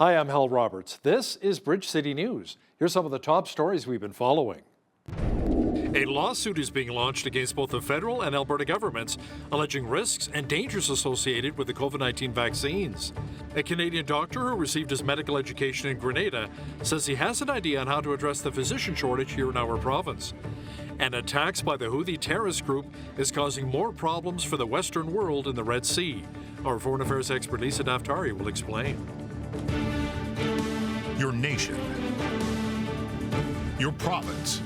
Hi, I'm Hal Roberts. This is Bridge City News. Here's some of the top stories we've been following. A lawsuit is being launched against both the federal and Alberta governments, alleging risks and dangers associated with the COVID-19 vaccines. A Canadian doctor who received his medical education in Grenada says he has an idea on how to address the physician shortage here in our province. And attacks by the Houthi terrorist group is causing more problems for the Western world in the Red Sea. Our foreign affairs expert Lisa Daftari will explain. Your nation, your province,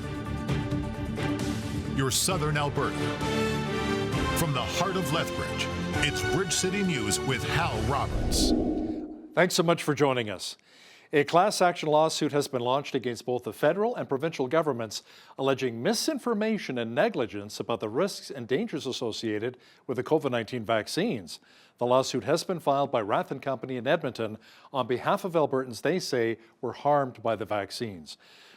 your southern Alberta. From the heart of Lethbridge, it's Bridge City News with Hal Roberts. Thanks so much for joining us. A class action lawsuit has been launched against both the federal and provincial governments, alleging misinformation and negligence about the risks and dangers associated with the COVID-19 vaccines. The lawsuit has been filed by Rath & Company in Edmonton on behalf of Albertans they say were harmed by the vaccines.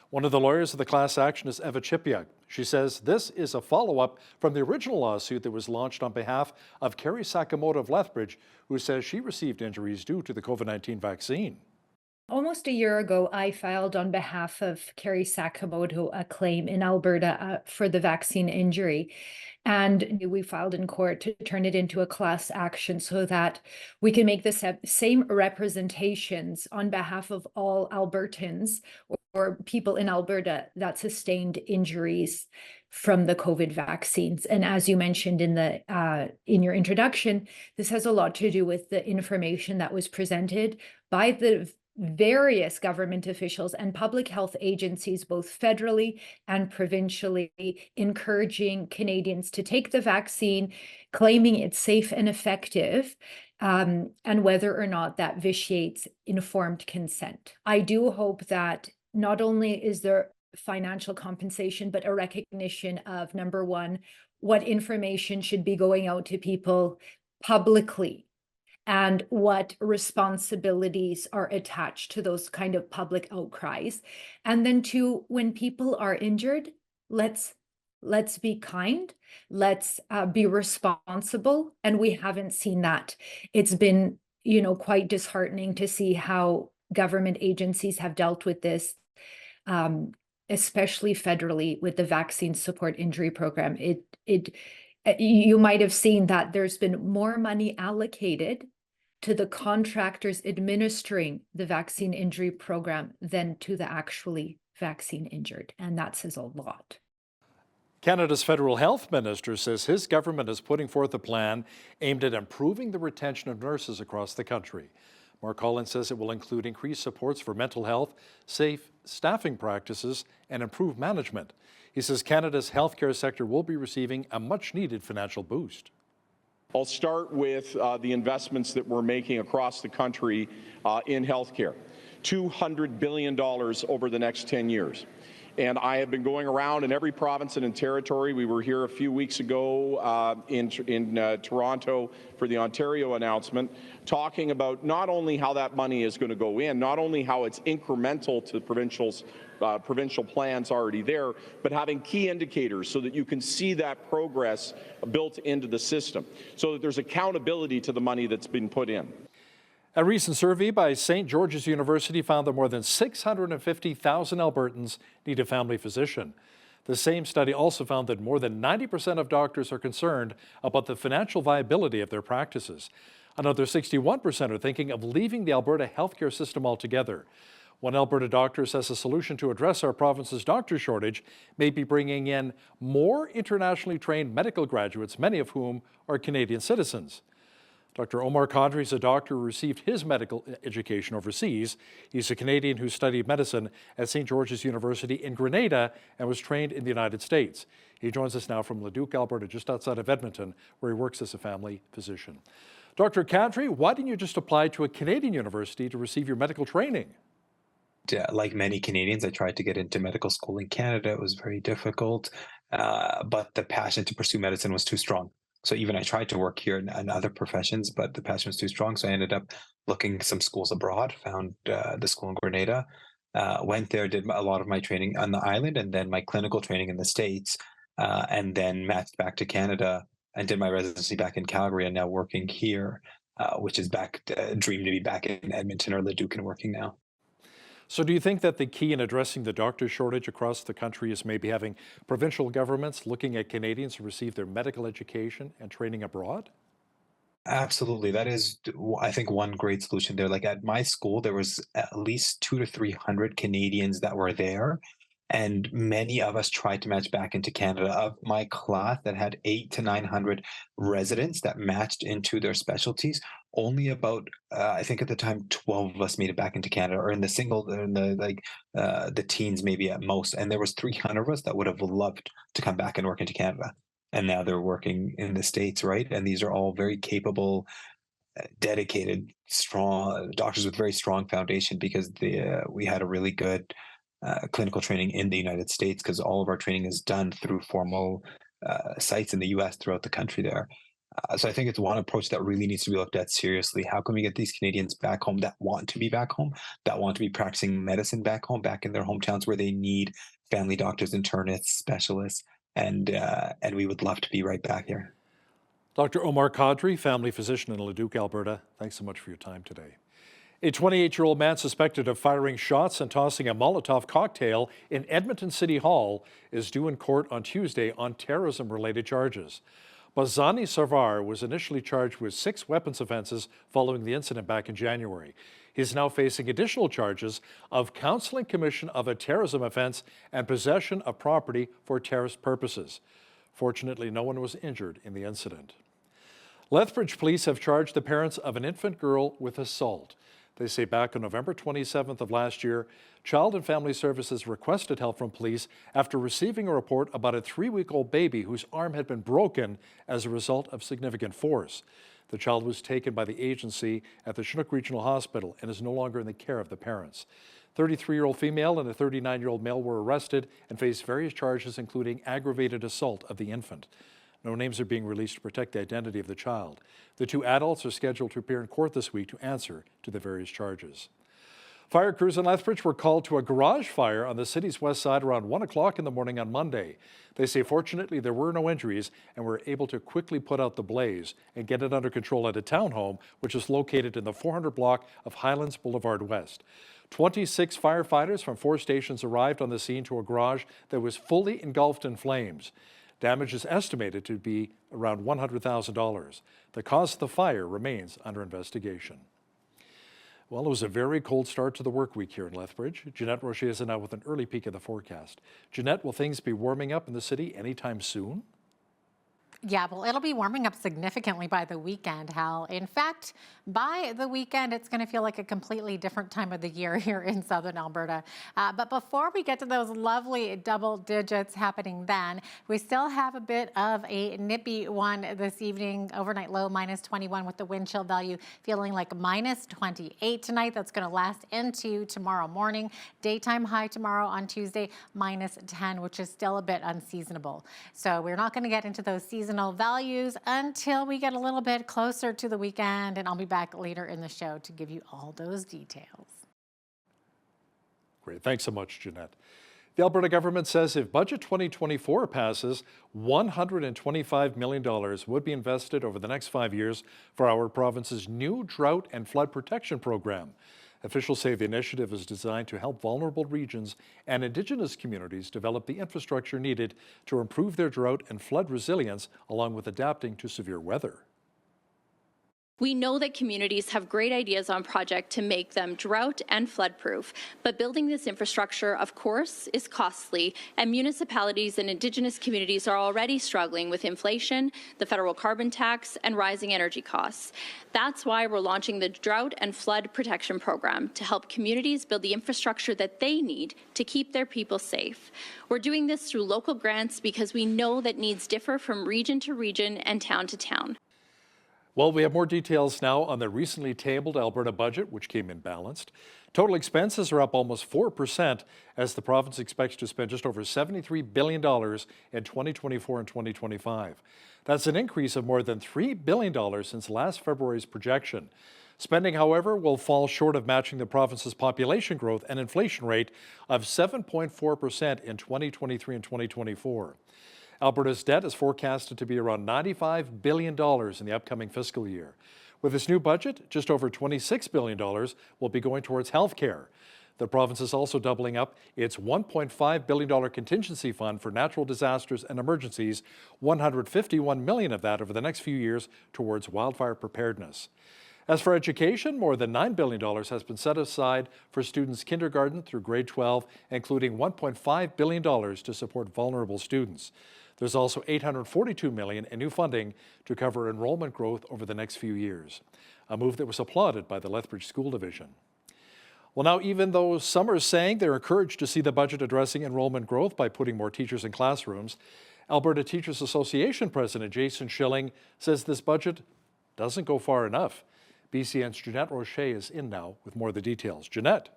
One of the lawyers of the class action is Eva Chipiuk. She says this is a follow-up from the original lawsuit that was launched on behalf of Carrie Sakamoto of Lethbridge, who says she received injuries due to the COVID-19 vaccine. Almost a year ago, I filed on behalf of Carrie Sakamoto a claim in Alberta for the vaccine injury. And we filed in court to turn it into a class action so that we can make the same representations on behalf of all Albertans or people in Alberta that sustained injuries from the COVID vaccines. And as you mentioned in your introduction, this has a lot to do with the information that was presented by the various government officials and public health agencies, both federally and provincially, encouraging Canadians to take the vaccine, claiming it's safe and effective, and whether or not that vitiates informed consent. I do hope that not only is there financial compensation, but a recognition of, number one, what information should be going out to people publicly, and what responsibilities are attached to those kind of public outcries. And then two, when people are injured, let's be kind, let's be responsible. And we haven't seen that. It's been, quite disheartening to see how government agencies have dealt with this, especially federally with the Vaccine Support Injury Program. You might have seen that there's been more money allocated to the contractors administering the vaccine injury program than to the actually vaccine injured. And that says a lot. Canada's federal health minister says his government is putting forth a plan aimed at improving the retention of nurses across the country. Mark Collins says it will include increased supports for mental health, safe staffing practices, and improved management. He says Canada's healthcare sector will be receiving a much-needed financial boost. I'll start with the investments that we're making across the country in healthcare. $200 billion over the next 10 years. And I have been going around in every province and in territory. We were here a few weeks ago in Toronto for the Ontario announcement, talking about not only how that money is going to go in, not only how it's incremental to provincial plans already there, but having key indicators so that you can see that progress built into the system, so that there's accountability to the money that's been put in. A recent survey by St. George's University found that more than 650,000 Albertans need a family physician. The same study also found that more than 90% of doctors are concerned about the financial viability of their practices. Another 61% are thinking of leaving the Alberta healthcare system altogether. One Alberta doctor says a solution to address our province's doctor shortage may be bringing in more internationally trained medical graduates, many of whom are Canadian citizens. Dr. Omar Kadri is a doctor who received his medical education overseas. He's a Canadian who studied medicine at St. George's University in Grenada and was trained in the United States. He joins us now from Leduc, Alberta, just outside of Edmonton, where he works as a family physician. Dr. Kadri, why didn't you just apply to a Canadian university to receive your medical training? Like many Canadians, I tried to get into medical school in Canada. It was very difficult, but the passion to pursue medicine was too strong. So even I tried to work here in other professions, but the passion was too strong. So I ended up looking some schools abroad, found the school in Grenada, went there, did a lot of my training on the island, and then my clinical training in the States, and then matched back to Canada and did my residency back in Calgary and now working here. which is back, dream to be back in Edmonton or Leduc and working now. So do you think that the key in addressing the doctor shortage across the country is maybe having provincial governments looking at Canadians who receive their medical education and training abroad? Absolutely. That is, I think, one great solution there. Like at my school, there was at least 200 to 300 Canadians that were there, and many of us tried to match back into Canada. Of my class that had 800 to 900 residents that matched into their specialties, only about, I think at the time, 12 of us made it back into Canada, or in the teens maybe at most. And there was 300 of us that would have loved to come back and work into Canada, and now they're working in the States, right? And these are all very capable, dedicated, strong doctors with very strong foundation, because we had a really good clinical training in the United States, because all of our training is done through formal sites in the US throughout the country there. So I think it's one approach that really needs to be looked at seriously. How can we get these Canadians back home that want to be back home, that want to be practicing medicine back home, back in their hometowns where they need family doctors, internists, specialists, and we would love to be right back here. Dr. Omar Kadri, family physician in Leduc, Alberta, thanks so much for your time today. A 28-year-old man suspected of firing shots and tossing a Molotov cocktail in Edmonton City Hall is due in court on Tuesday on terrorism-related charges. Bazani Sarvar was initially charged with 6 weapons offenses following the incident back in January. He is now facing additional charges of counseling commission of a terrorism offense and possession of property for terrorist purposes. Fortunately, no one was injured in the incident. Lethbridge police have charged the parents of an infant girl with assault. They say back on November 27th of last year, Child and Family Services requested help from police after receiving a report about a 3-week-old baby whose arm had been broken as a result of significant force. The child was taken by the agency at the Chinook Regional Hospital and is no longer in the care of the parents. 33-year-old female and a 39-year-old male were arrested and face various charges, including aggravated assault of the infant. No names are being released to protect the identity of the child. The 2 adults are scheduled to appear in court this week to answer to the various charges. Fire crews in Lethbridge were called to a garage fire on the city's west side around 1 o'clock in the morning on Monday. They say fortunately there were no injuries and were able to quickly put out the blaze and get it under control at a townhome, which is located in the 400 block of Highlands Boulevard West. 26 firefighters from 4 stations arrived on the scene to a garage that was fully engulfed in flames. Damage is estimated to be around $100,000. The cause of the fire remains under investigation. Well, it was a very cold start to the work week here in Lethbridge. Jeanette Rocher is now with an early peek at the forecast. Jeanette, will things be warming up in the city anytime soon? Yeah, well, it'll be warming up significantly by the weekend, Hal. In fact, by the weekend, it's going to feel like a completely different time of the year here in southern Alberta. But before we get to those lovely double digits happening then, we still have a bit of a nippy one this evening. Overnight low -21 with the wind chill value feeling like -28 tonight. That's going to last into tomorrow morning. Daytime high tomorrow on Tuesday, -10, which is still a bit unseasonable. So we're not going to get into those seasonal values until we get a little bit closer to the weekend, and I'll be back later in the show to give you all those details. Great, thanks so much, Jeanette. The Alberta government says if Budget 2024 passes, $125 million would be invested over the next 5 years for our province's new drought and flood protection program. Officials say the initiative is designed to help vulnerable regions and Indigenous communities develop the infrastructure needed to improve their drought and flood resilience, along with adapting to severe weather. We know that communities have great ideas on projects to make them drought and flood proof, but building this infrastructure, of course, is costly, and municipalities and Indigenous communities are already struggling with inflation, the federal carbon tax, and rising energy costs. That's why we're launching the Drought and Flood Protection Program to help communities build the infrastructure that they need to keep their people safe. We're doing this through local grants because we know that needs differ from region to region and town to town. Well, we have more details now on the recently tabled Alberta budget, which came in balanced. Total expenses are up almost 4% as the province expects to spend just over $73 billion in 2024 and 2025. That's an increase of more than $3 billion since last February's projection. Spending, however, will fall short of matching the province's population growth and inflation rate of 7.4% in 2023 and 2024. Alberta's debt is forecasted to be around $95 billion in the upcoming fiscal year. With this new budget, just over $26 billion will be going towards health care. The province is also doubling up its $1.5 billion contingency fund for natural disasters and emergencies, $151 million of that over the next few years towards wildfire preparedness. As for education, more than $9 billion has been set aside for students kindergarten through grade 12, including $1.5 billion to support vulnerable students. There's also $842 million in new funding to cover enrollment growth over the next few years, a move that was applauded by the Lethbridge School Division. Well, now, even though some are saying they're encouraged to see the budget addressing enrollment growth by putting more teachers in classrooms, Alberta Teachers Association President Jason Schilling says this budget doesn't go far enough. BCN's Jeanette Roche is in now with more of the details. Jeanette.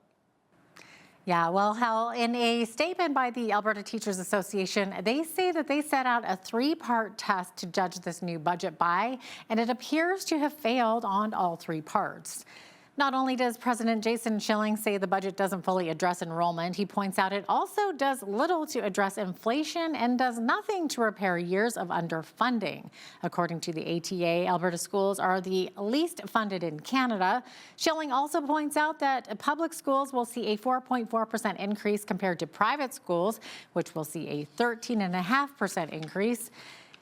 Yeah, well, Hal, in a statement by the Alberta Teachers Association, they say that they set out a three-part test to judge this new budget by, and it appears to have failed on all three parts. Not only does President Jason Schilling say the budget doesn't fully address enrollment, he points out it also does little to address inflation and does nothing to repair years of underfunding. According to the ATA, Alberta schools are the least funded in Canada. Schilling also points out that public schools will see a 4.4% increase compared to private schools, which will see a 13.5% increase.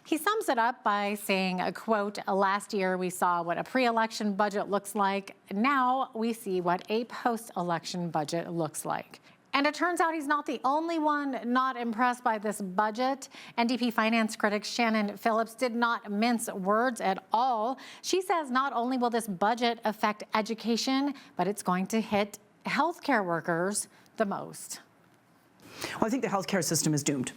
He sums it up by saying, quote, last year we saw what a pre-election budget looks like. Now we see what a post-election budget looks like. And it turns out he's not the only one not impressed by this budget. NDP finance critic Shannon Phillips did not mince words at all. She says not only will this budget affect education, but it's going to hit healthcare workers the most. Well, I think the healthcare system is doomed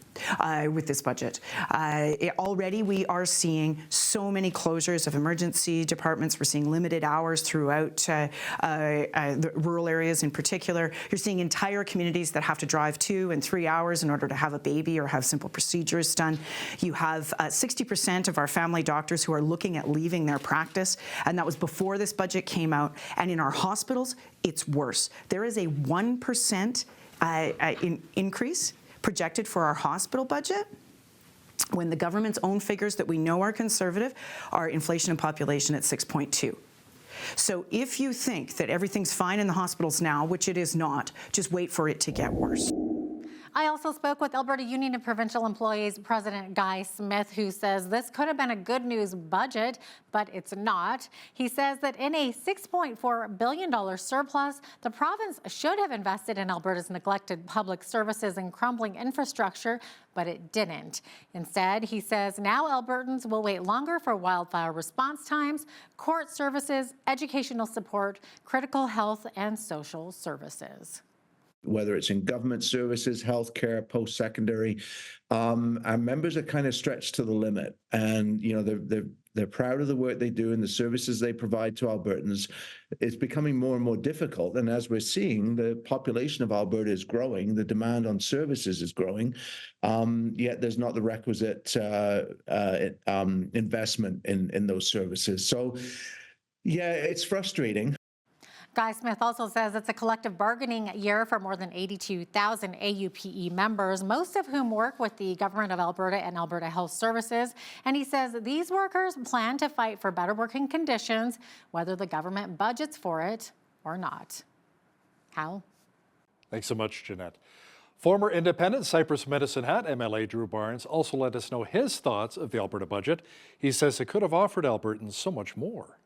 with this budget. Already we are seeing so many closures of emergency departments. We're seeing limited hours throughout the rural areas in particular. You're seeing entire communities that have to drive 2 and 3 hours in order to have a baby or have simple procedures done. You have 60% of our family doctors who are looking at leaving their practice, and that was before this budget came out. And in our hospitals, it's worse. There is a 1% increase projected for our hospital budget, when the government's own figures that we know are conservative are inflation and population at 6.2. So if you think that everything's fine in the hospitals now, which it is not, just wait for it to get worse. I also spoke with Alberta Union of Provincial Employees President Guy Smith, who says this could have been a good news budget, but it's not. He says that in a $6.4 billion surplus, the province should have invested in Alberta's neglected public services and crumbling infrastructure, but it didn't. Instead, he says now Albertans will wait longer for wildfire response times, court services, educational support, critical health and social services. Whether it's in government services, healthcare, post-secondary, our members are kind of stretched to the limit, and they're proud of the work they do and the services they provide to Albertans. It's becoming more and more difficult, and as we're seeing, the population of Alberta is growing, the demand on services is growing, yet there's not the requisite investment in those services. So, yeah, it's frustrating. Guy Smith also says it's a collective bargaining year for more than 82,000 AUPE members, most of whom work with the Government of Alberta and Alberta Health Services. And he says these workers plan to fight for better working conditions, whether the government budgets for it or not. Hal? Thanks so much, Jeanette. Former independent Cypress Medicine Hat MLA Drew Barnes also let us know his thoughts of the Alberta budget. He says it could have offered Albertans so much more.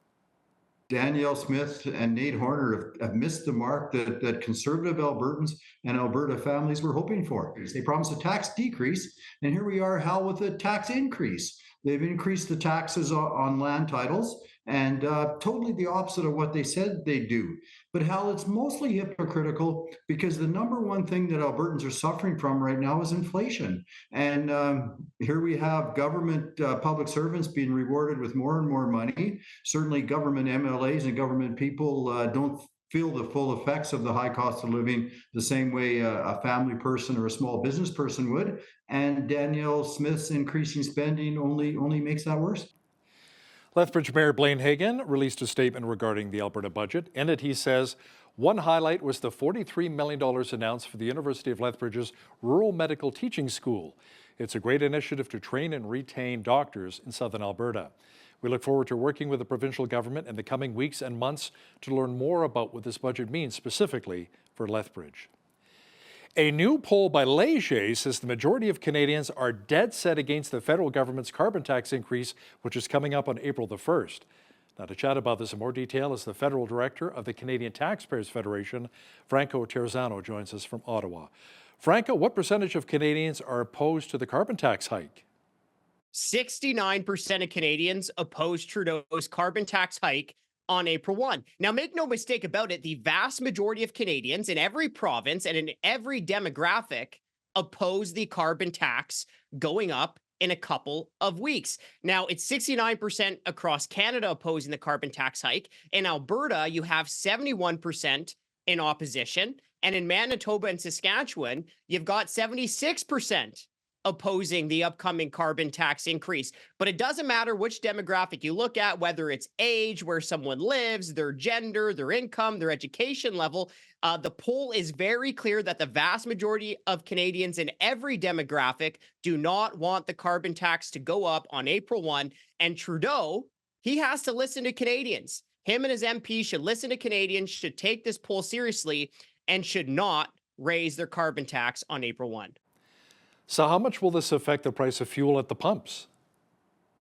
Danielle Smith and Nate Horner have missed the mark that conservative Albertans and Alberta families were hoping for. They promised a tax decrease, and here we are, Hal, with a tax increase. They've increased the taxes on land titles, and totally the opposite of what they said they'd do. But Hal, it's mostly hypocritical because the number one thing that Albertans are suffering from right now is inflation. And here we have government public servants being rewarded with more and more money. Certainly government MLAs and government people don't feel the full effects of the high cost of living the same way a family person or a small business person would. And Danielle Smith's increasing spending only makes that worse. Lethbridge Mayor Blaine Hagan released a statement regarding the Alberta budget. In it, he says, one highlight was the $43 million announced for the University of Lethbridge's Rural Medical Teaching School. It's a great initiative to train and retain doctors in southern Alberta. We look forward to working with the provincial government in the coming weeks and months to learn more about what this budget means specifically for Lethbridge. A new poll by Leger says the majority of Canadians are dead set against the federal government's carbon tax increase, which is coming up on April the 1st. Now, to chat about this in more detail is the federal director of the Canadian Taxpayers Federation, Franco Terrazzano, joins us from Ottawa. Franco, what percentage of Canadians are opposed to the carbon tax hike? 69% of Canadians oppose Trudeau's carbon tax hike on April 1. Now, make no mistake about it, the vast majority of Canadians in every province and in every demographic oppose the carbon tax going up in a couple of weeks. Now, it's 69% across Canada opposing the carbon tax hike. In Alberta, you have 71% in opposition. And in Manitoba and Saskatchewan, you've got 76% opposing the upcoming carbon tax increase. But it doesn't matter which demographic you look at, whether it's age, where someone lives, their gender, their income, their education level. The poll is very clear that the vast majority of Canadians in every demographic do not want the carbon tax to go up on April 1. And Trudeau, he has to listen to Canadians. Him and his MP should listen to Canadians, should take this poll seriously, and should not raise their carbon tax on April 1. So how much will this affect the price of fuel at the pumps?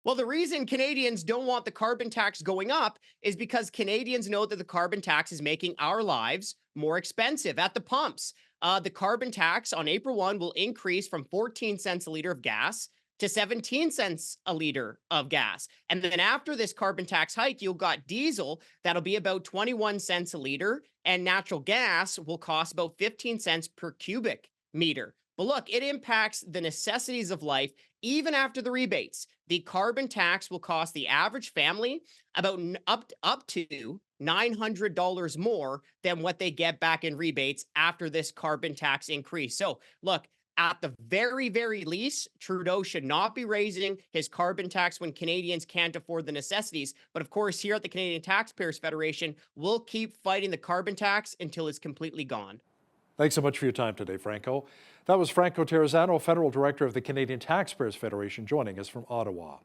Well, the reason Canadians don't want the carbon tax going up is because Canadians know that the carbon tax is making our lives more expensive at the pumps. The carbon tax on April 1 will increase from 14 cents a liter of gas to 17 cents a liter of gas. And then after this carbon tax hike, you've got diesel that'll be about 21 cents a liter, and natural gas will cost about 15 cents per cubic meter. But look, it impacts the necessities of life even after the rebates. The carbon tax will cost the average family about up to $900 more than what they get back in rebates after this carbon tax increase. So look, at the very, very least, Trudeau should not be raising his carbon tax when Canadians can't afford the necessities. But of course, here at the Canadian Taxpayers Federation, we'll keep fighting the carbon tax until it's completely gone. Thanks so much for your time today, Franco. That was Franco Terrazzano, Federal Director of the Canadian Taxpayers Federation, joining us from Ottawa.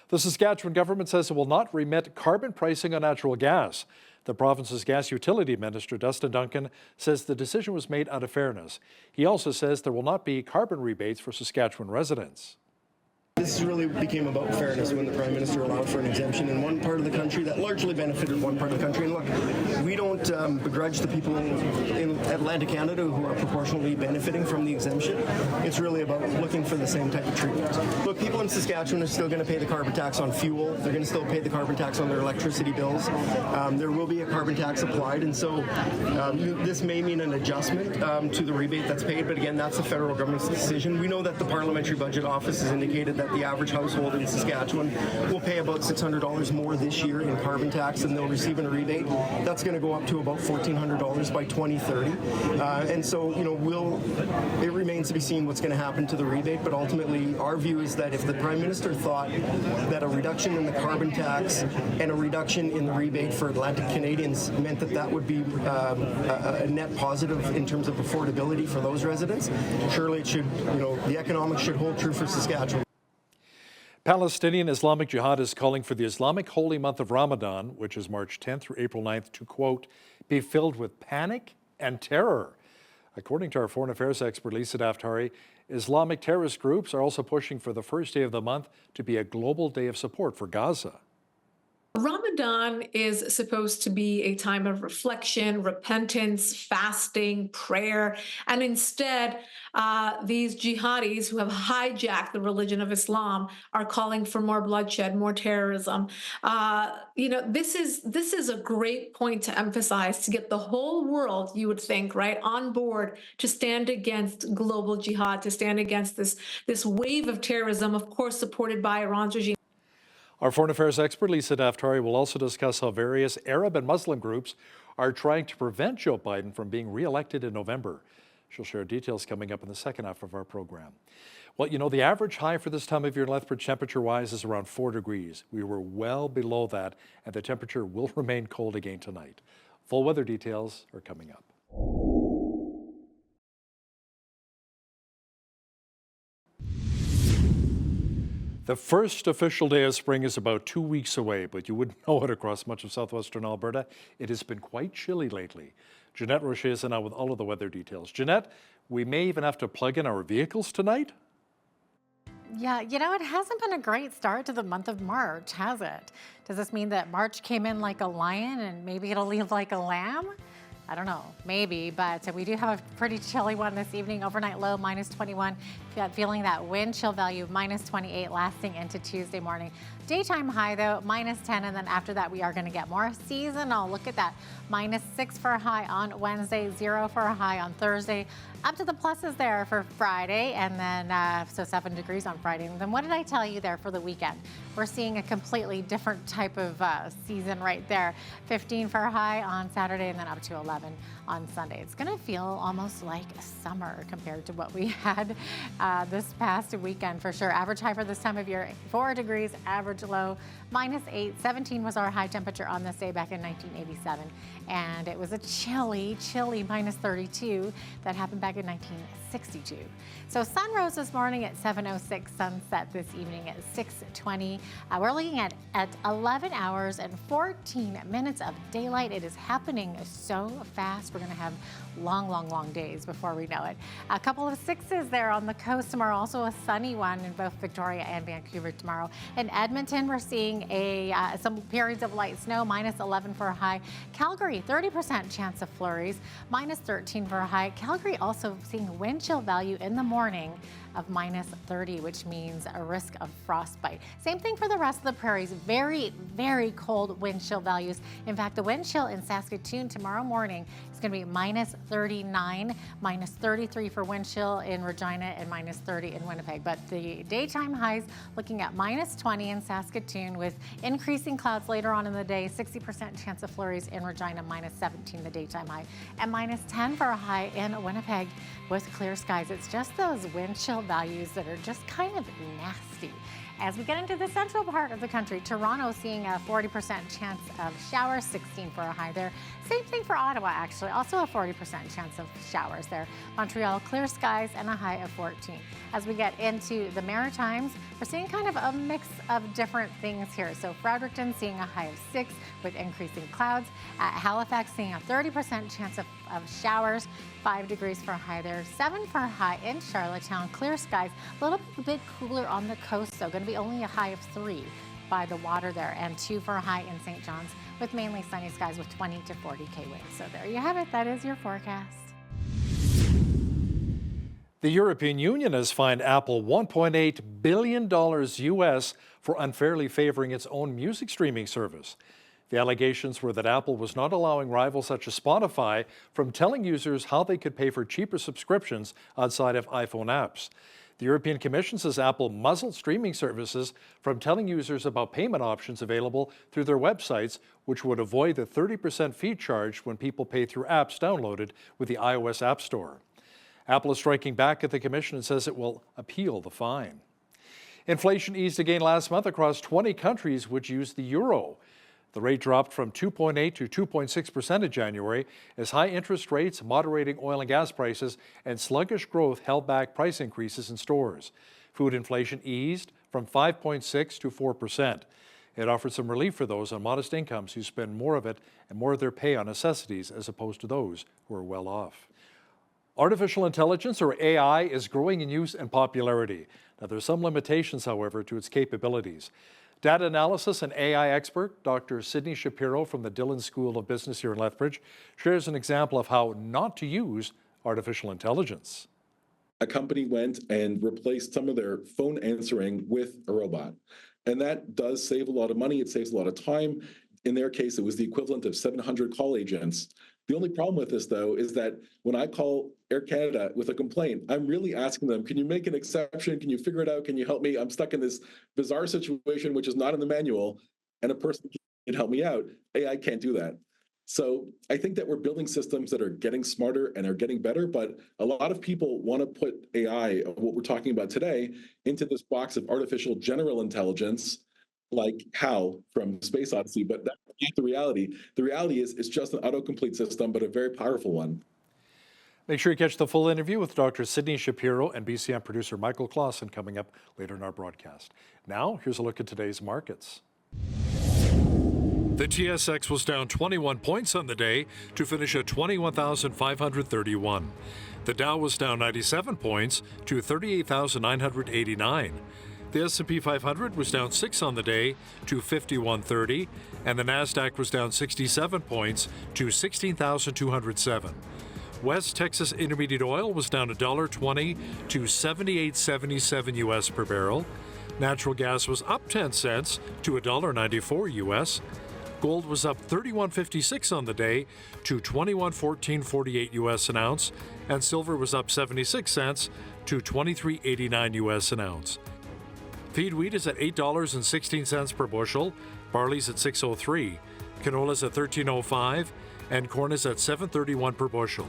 The Saskatchewan government says it will not remit carbon pricing on natural gas. The province's gas utility minister, Dustin Duncan, says the decision was made out of fairness. He also says there will not be carbon rebates for Saskatchewan residents. This really became about fairness when the Prime Minister allowed for an exemption in one part of the country that largely benefited one part of the country. And look, we don't begrudge the people in Atlantic Canada who are proportionally benefiting from the exemption. It's really about looking for the same type of treatment. Look, people in Saskatchewan are still going to pay the carbon tax on fuel. They're going to still pay the carbon tax on their electricity bills. There will be a carbon tax applied, and so this may mean an adjustment to the rebate that's paid. But again, that's the federal government's decision. We know that the Parliamentary Budget Office has indicated that the average household in Saskatchewan will pay about $600 more this year in carbon tax than they'll receive in a rebate. That's going to go up to about $1,400 by 2030. And so, it remains to be seen what's going to happen to the rebate. But ultimately, our view is that if the Prime Minister thought that a reduction in the carbon tax and a reduction in the rebate for Atlantic Canadians meant that that would be a net positive in terms of affordability for those residents, surely it should, the economics should hold true for Saskatchewan. Palestinian Islamic Jihad is calling for the Islamic holy month of Ramadan, which is March 10th through April 9th, to, quote, be filled with panic and terror. According to our foreign affairs expert, Lisa Daftari, Islamic terrorist groups are also pushing for the first day of the month to be a global day of support for Gaza. Ramadan is supposed to be a time of reflection, repentance, fasting, prayer, and instead, these jihadis who have hijacked the religion of Islam are calling for more bloodshed, more terrorism. This is a great point to emphasize, to get the whole world, you would think, right, on board to stand against global jihad, to stand against this wave of terrorism, of course, supported by Iran's regime. Our foreign affairs expert, Lisa Daftari, will also discuss how various Arab and Muslim groups are trying to prevent Joe Biden from being re-elected in November. She'll share details coming up in the second half of our program. Well, the average high for this time of year in Lethbridge, temperature-wise, is around 4 degrees. We were well below that, and the temperature will remain cold again tonight. Full weather details are coming up. The first official day of spring is about 2 weeks away, but you wouldn't know it across much of southwestern Alberta. It has been quite chilly lately. Jeanette Rocher is now with all of the weather details. Jeanette, we may even have to plug in our vehicles tonight? Yeah, you know, it hasn't been a great start to the month of March, has it? Does this mean that March came in like a lion and maybe it'll leave like a lamb? I don't know, maybe, but we do have a pretty chilly one this evening. Overnight low, -21. Feeling that wind chill value, -28, lasting into Tuesday morning. Daytime high, though, -10, and then after that, we are going to get more seasonal. Look at that, -6 for a high on Wednesday, 0 for a high on Thursday. Up to the pluses there for Friday, and then, so 7 degrees on Friday. And then what did I tell you there for the weekend? We're seeing a completely different type of season right there. 15 for a high on Saturday, and then up to 11 on Sunday. It's going to feel almost like summer compared to what we had this past weekend for sure. Average high for this time of year, 4 degrees, average low, -8. 17 was our high temperature on this day back in 1987. And it was a chilly, -32 that happened back in 1962. So sun rose this morning at 7:06, sunset this evening at 6:20. We're looking at 11 hours and 14 minutes of daylight. It is happening so fast. We're going to have long days before we know it. A couple of 6s there on the coast tomorrow, also a sunny one in both Victoria and Vancouver tomorrow. In Edmonton, we're seeing some periods of light snow, -11 for a high. Calgary, 30% chance of flurries, -13 for a high. Calgary also seeing a wind chill value in the morning of -30, which means a risk of frostbite. Same thing for the rest of the prairies. Very cold wind chill values. In fact, the wind chill in Saskatoon tomorrow morning is going to be -39, -33 for wind chill in Regina, and -30 in Winnipeg. But the daytime highs looking at -20 in Saskatoon with increasing clouds later on in the day, 60% chance of flurries in Regina, -17 the daytime high, and -10 for a high in Winnipeg with clear skies. It's just those wind chill values that are just kind of nasty. As we get into the central part of the country, Toronto seeing a 40% chance of showers, 16 for a high there. Same thing for Ottawa, actually, also a 40% chance of showers there. Montreal, clear skies and a high of 14. As we get into the Maritimes, we're seeing kind of a mix of different things here. So Fredericton seeing a high of 6 with increasing clouds. Halifax seeing a 30% chance of showers, 5 degrees for a high there, 7 for a high in Charlottetown, clear skies, a little bit cooler on the coast, so going to be only a high of 3 by the water there, and 2 for a high in St. John's with mainly sunny skies with 20 to 40 winds. So there you have it. That is your forecast. The European Union has fined Apple $1.8 billion US for unfairly favoring its own music streaming service. The allegations were that Apple was not allowing rivals such as Spotify from telling users how they could pay for cheaper subscriptions outside of iPhone apps. The European Commission says Apple muzzled streaming services from telling users about payment options available through their websites, which would avoid the 30% fee charged when people pay through apps downloaded with the iOS App Store. Apple is striking back at the Commission and says it will appeal the fine. Inflation eased again last month across 20 countries which use the euro. The rate dropped from 2.8 to 2.6% in January as high interest rates, moderating oil and gas prices, and sluggish growth held back price increases in stores. Food inflation eased from 5.6 to 4%. It offered some relief for those on modest incomes who spend more of it and more of their pay on necessities as opposed to those who are well off. Artificial intelligence, or AI, is growing in use and popularity. Now, there are some limitations, however, to its capabilities. Data analysis and AI expert Dr. Sydney Shapiro from the Dillon School of Business here in Lethbridge shares an example of how not to use artificial intelligence. A company went and replaced some of their phone answering with a robot. And that does save a lot of money. It saves a lot of time. In their case, it was the equivalent of 700 call agents. The only problem with this, though, is that when I call Air Canada with a complaint, I'm really asking them, can you make an exception? Can you figure it out? Can you help me? I'm stuck in this bizarre situation, which is not in the manual, and a person can help me out. AI can't do that. So I think that we're building systems that are getting smarter and are getting better, but a lot of people want to put AI, what we're talking about today, into this box of artificial general intelligence, like HAL from Space Odyssey, but that's not the reality. The reality is it's just an autocomplete system, but a very powerful one. Make sure you catch the full interview with Dr. Sydney Shapiro and BCM producer Michael Clausen coming up later in our broadcast. Now, here's a look at today's markets. The TSX was down 21 points on the day to finish at 21,531. The Dow was down 97 points to 38,989. The S&P 500 was down 6 on the day to 5130, and the Nasdaq was down 67 points to 16,207. West Texas Intermediate Oil was down $1.20 to $78.77 US per barrel. Natural gas was up 10 cents to $1.94 US. Gold was up $31.56 on the day to $21.1448 US an ounce, and silver was up 76 cents to $23.89 US an ounce. Feed wheat is at $8.16 per bushel, barley's at $6.03, canola's at $13.05, and corn is at $7.31 per bushel.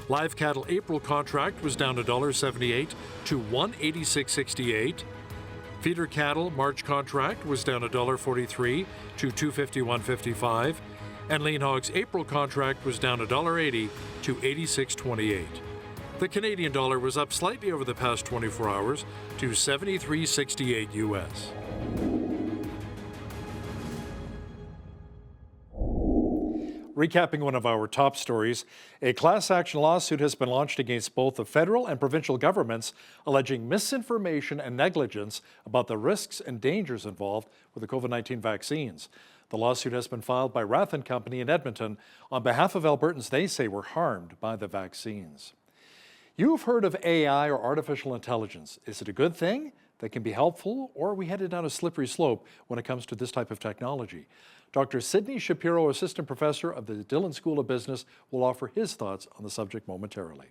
Live cattle April contract was down $1.78 to $186.68. Feeder cattle March contract was down $1.43 to $251.55, and lean hogs April contract was down $1.80 to $86.28. The Canadian dollar was up slightly over the past 24 hours to $73.68 US. Recapping one of our top stories, a class action lawsuit has been launched against both the federal and provincial governments alleging misinformation and negligence about the risks and dangers involved with the COVID-19 vaccines. The lawsuit has been filed by Rath & Company in Edmonton on behalf of Albertans they say were harmed by the vaccines. You've heard of AI or artificial intelligence. Is it a good thing that can be helpful, or are we headed down a slippery slope when it comes to this type of technology? Dr. Sydney Shapiro, Assistant Professor of the Dillon School of Business, will offer his thoughts on the subject momentarily.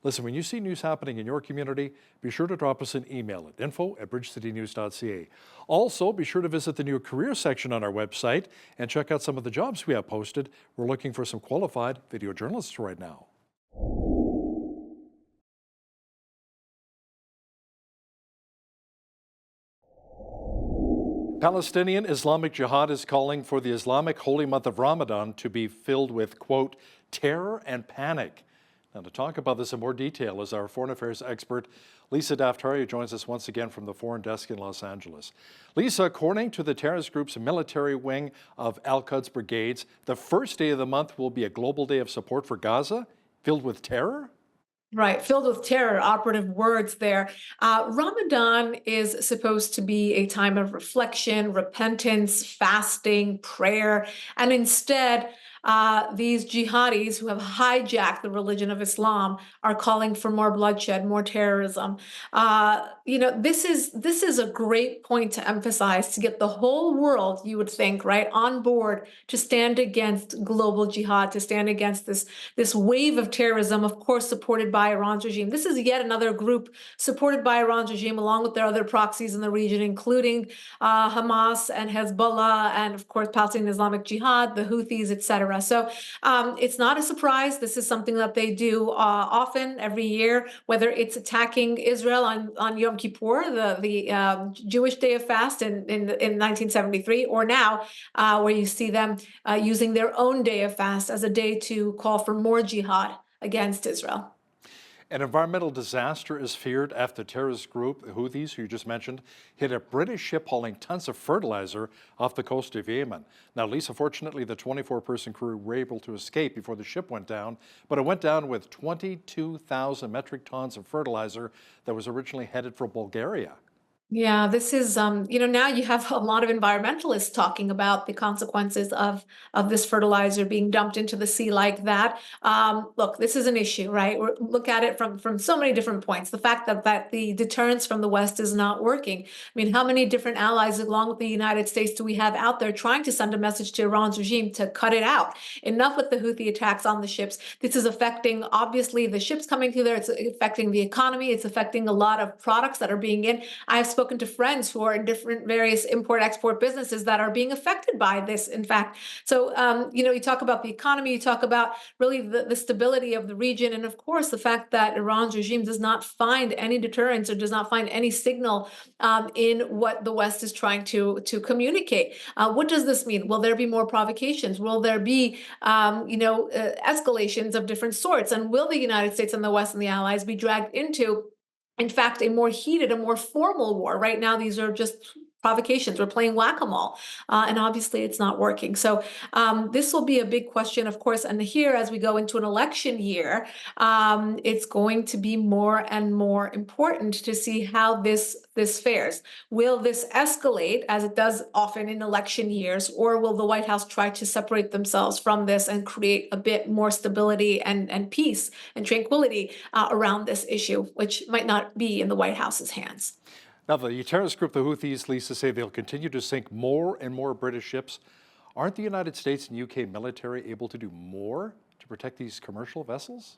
Listen, when you see news happening in your community, be sure to drop us an email at info@bridgecitynews.ca. Also, be sure to visit the new career section on our website and check out some of the jobs we have posted. We're looking for some qualified video journalists right now. Palestinian Islamic Jihad is calling for the Islamic holy month of Ramadan to be filled with, quote, terror and panic. Now, to talk about this in more detail is our foreign affairs expert, Lisa Daftari, who joins us once again from the Foreign Desk in Los Angeles. Lisa, according to the terrorist group's military wing of Al-Quds brigades, the first day of the month will be a global day of support for Gaza, filled with terror? Right, filled with terror, operative words there. Ramadan is supposed to be a time of reflection, repentance, fasting, prayer, and instead, these jihadis who have hijacked the religion of Islam are calling for more bloodshed, more terrorism. This is a great point to emphasize, to get the whole world, you would think, right, on board to stand against global jihad, to stand against this wave of terrorism, of course, supported by Iran's regime. This is yet another group supported by Iran's regime, along with their other proxies in the region, including Hamas and Hezbollah, and of course, Palestinian Islamic Jihad, the Houthis, etc. So it's not a surprise. This is something that they do often every year, whether it's attacking Israel on Yom Kippur, the Jewish day of fast in 1973, or now where you see them using their own day of fast as a day to call for more jihad against Israel. An environmental disaster is feared after the terrorist group, the Houthis, who you just mentioned, hit a British ship hauling tons of fertilizer off the coast of Yemen. Now, Lisa, fortunately, the 24-person crew were able to escape before the ship went down, but it went down with 22,000 metric tons of fertilizer that was originally headed for Bulgaria. Yeah, this is, now you have a lot of environmentalists talking about the consequences of this fertilizer being dumped into the sea like that. Look, this is an issue, right? Look at it from so many different points. The fact that the deterrence from the West is not working. I mean, how many different allies, along with the United States, do we have out there trying to send a message to Iran's regime to cut it out? Enough with the Houthi attacks on the ships. This is affecting, obviously, the ships coming through there. It's affecting the economy. It's affecting a lot of products that are being in. I've spoken spoken to friends who are in different various import-export businesses that are being affected by this, in fact. So, you talk about the economy, you talk about really the stability of the region, and of course, the fact that Iran's regime does not find any deterrence or does not find any signal in what the West is trying to communicate. What does this mean? Will there be more provocations? Will there be, escalations of different sorts? And will the United States and the West and the allies be dragged into, in fact, a more heated, a more formal war? Right now, these are just provocations. We're playing whack-a-mole, and obviously it's not working. So this will be a big question, of course. And here, as we go into an election year, it's going to be more and more important to see how this fares. Will this escalate, as it does often in election years, or will the White House try to separate themselves from this and create a bit more stability and peace and tranquility around this issue, which might not be in the White House's hands? Now, the terrorist group, the Houthis, Lisa, say they'll continue to sink more and more British ships. Aren't the United States and UK military able to do more to protect these commercial vessels?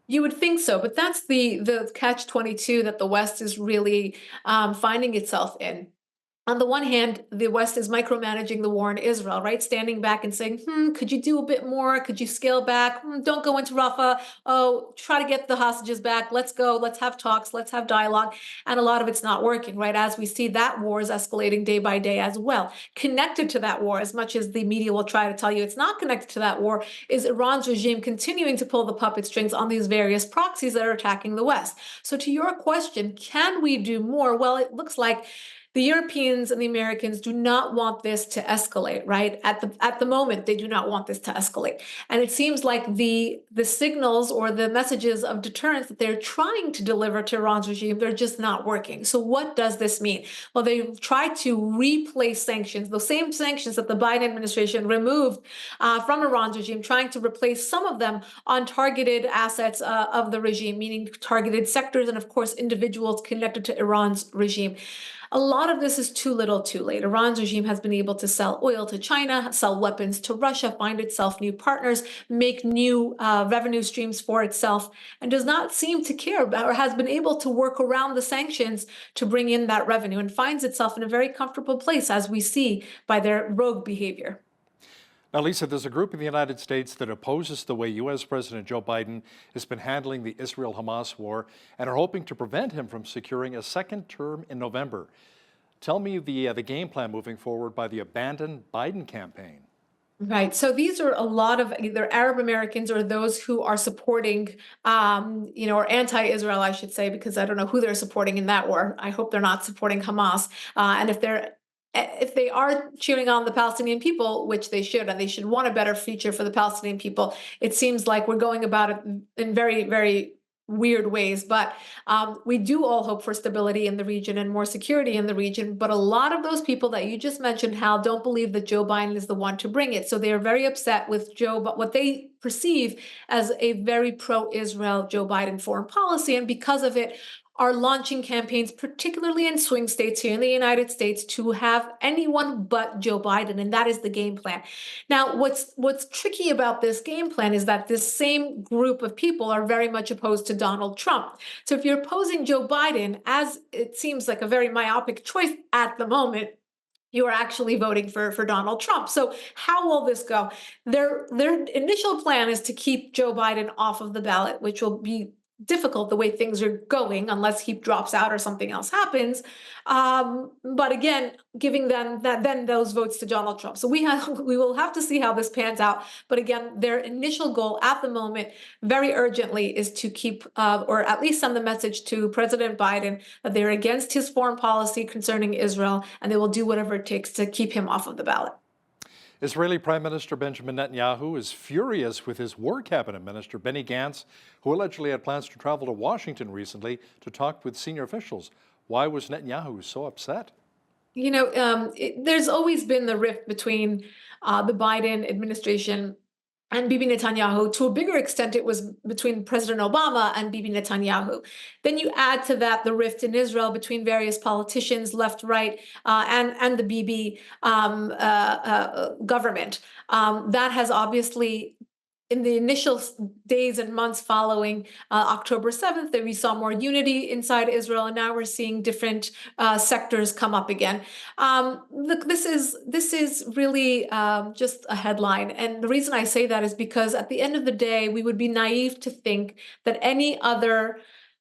You would think so, but that's the catch-22 that the West is really finding itself in. On the one hand, the West is micromanaging the war in Israel, right? Standing back and saying, could you do a bit more? Could you scale back? Don't go into Rafah. Oh, try to get the hostages back. Let's go. Let's have talks. Let's have dialogue. And a lot of it's not working, right? As we see, that war is escalating day by day as well. Connected to that war, as much as the media will try to tell you it's not connected to that war, is Iran's regime continuing to pull the puppet strings on these various proxies that are attacking the West. So to your question, can we do more? Well, it looks like the Europeans and the Americans do not want this to escalate, right? At the moment, they do not want this to escalate. And it seems like the signals or the messages of deterrence that they're trying to deliver to Iran's regime, they're just not working. So what does this mean? Well, they've tried to replace sanctions, the same sanctions that the Biden administration removed from Iran's regime, trying to replace some of them on targeted assets of the regime, meaning targeted sectors and, of course, individuals connected to Iran's regime. A lot of this is too little too late. Iran's regime has been able to sell oil to China, sell weapons to Russia, find itself new partners, make new revenue streams for itself, and does not seem to care about or has been able to work around the sanctions to bring in that revenue and finds itself in a very comfortable place, as we see by their rogue behavior. Now, Lisa, there's a group in the United States that opposes the way U.S. President Joe Biden has been handling the Israel-Hamas war and are hoping to prevent him from securing a second term in November. Tell me the game plan moving forward by the abandoned Biden campaign. Right. So these are a lot of either Arab Americans or those who are supporting, or anti-Israel, I should say, because I don't know who they're supporting in that war. I hope they're not supporting Hamas. And if they are cheering on the Palestinian people, which they should, and they should want a better future for the Palestinian people, it seems like we're going about it in very, very weird ways. But we do all hope for stability in the region and more security in the region. But a lot of those people that you just mentioned, Hal, don't believe that Joe Biden is the one to bring it. So they are very upset with Joe, but what they perceive as a very pro-Israel Joe Biden foreign policy. And because of it, are launching campaigns, particularly in swing states here in the United States, to have anyone but Joe Biden, and that is the game plan. Now, what's tricky about this game plan is that this same group of people are very much opposed to Donald Trump. So if you're opposing Joe Biden, as it seems like a very myopic choice at the moment, you are actually voting for Donald Trump. So how will this go? Their initial plan is to keep Joe Biden off of the ballot, which will be difficult the way things are going, unless he drops out or something else happens. But again, giving them then those votes to Donald Trump. So we will have to see how this pans out. But again, their initial goal at the moment, very urgently, is to keep or at least send the message to President Biden that they're against his foreign policy concerning Israel, and they will do whatever it takes to keep him off of the ballot. Israeli Prime Minister Benjamin Netanyahu is furious with his war cabinet minister, Benny Gantz, who allegedly had plans to travel to Washington recently to talk with senior officials. Why was Netanyahu so upset? There's always been the rift between the Biden administration and Bibi Netanyahu. To a bigger extent, it was between President Obama and Bibi Netanyahu. Then you add to that the rift in Israel between various politicians, left, right, and the Bibi government. That has obviously in the initial days and months following October 7th, that we saw more unity inside Israel, and now we're seeing different sectors come up again. Look, this is really just a headline, and the reason I say that is because at the end of the day, we would be naive to think that any other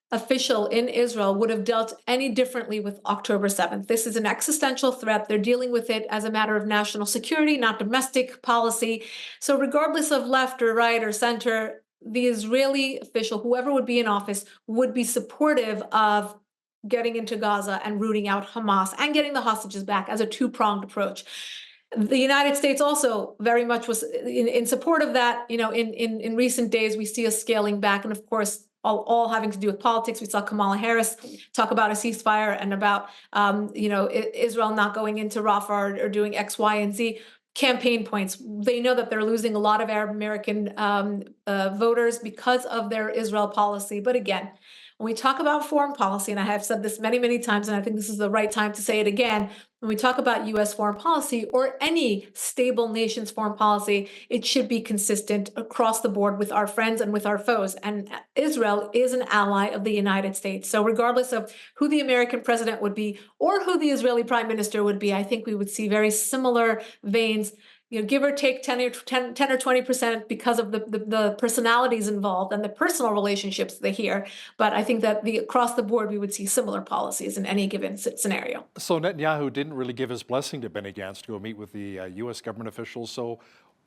official in Israel would have dealt any differently with October 7th. This is an existential threat. They're dealing with it as a matter of national security, not domestic policy. So regardless of left or right or center, the Israeli official, whoever would be in office, would be supportive of getting into Gaza and rooting out Hamas and getting the hostages back as a two-pronged approach. The United States also very much was in support of that. You know, in recent days, we see a scaling back, and of course, all having to do with politics. We saw Kamala Harris talk about a ceasefire and about, Israel not going into Rafah or doing X, Y, and Z. Campaign points. They know that they're losing a lot of Arab American voters because of their Israel policy. But again, when we talk about foreign policy, and I have said this many, many times, and I think this is the right time to say it again, when we talk about U.S. foreign policy or any stable nation's foreign policy, it should be consistent across the board with our friends and with our foes. And Israel is an ally of the United States. So regardless of who the American president would be or who the Israeli prime minister would be, I think we would see very similar veins, give or take 10 or 20% because of the personalities involved and the personal relationships they hear. But I think that across the board, we would see similar policies in any given scenario. So Netanyahu didn't really give his blessing to Benny Gantz to go meet with the U.S. government officials. So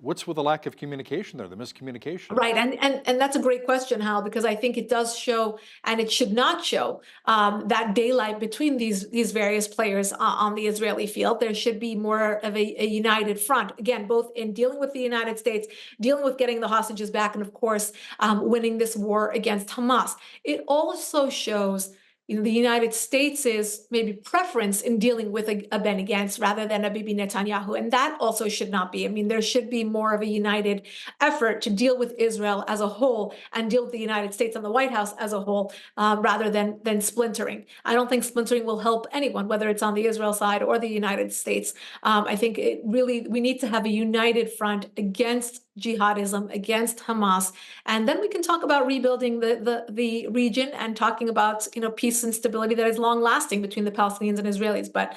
what's with the lack of communication there, the miscommunication? Right, and that's a great question, Hal, because I think it does show, and it should not show, that daylight between these various players on the Israeli field. There should be more of a united front, again, both in dealing with the United States, dealing with getting the hostages back, and of course, winning this war against Hamas. It also shows the United States' maybe preference in dealing with a Benny Gantz rather than a Bibi Netanyahu. And that also should not be. I mean, there should be more of a united effort to deal with Israel as a whole and deal with the United States and the White House as a whole, rather than splintering. I don't think splintering will help anyone, whether it's on the Israel side or the United States. I think we need to have a united front against jihadism, against Hamas, and then we can talk about rebuilding the region and talking about peace and stability that is long lasting between the Palestinians and Israelis. But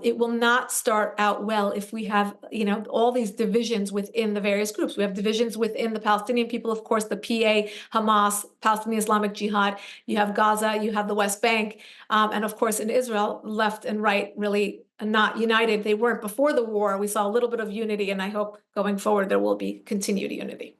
it will not start out well if we have all these divisions within the various groups. We have divisions within the Palestinian people, of course, the PA, Hamas, Palestinian Islamic Jihad. You have Gaza, you have the West Bank, and of course in Israel, left and right really not united. They weren't before the war. We saw a little bit of unity, and I hope going forward there will be continued unity.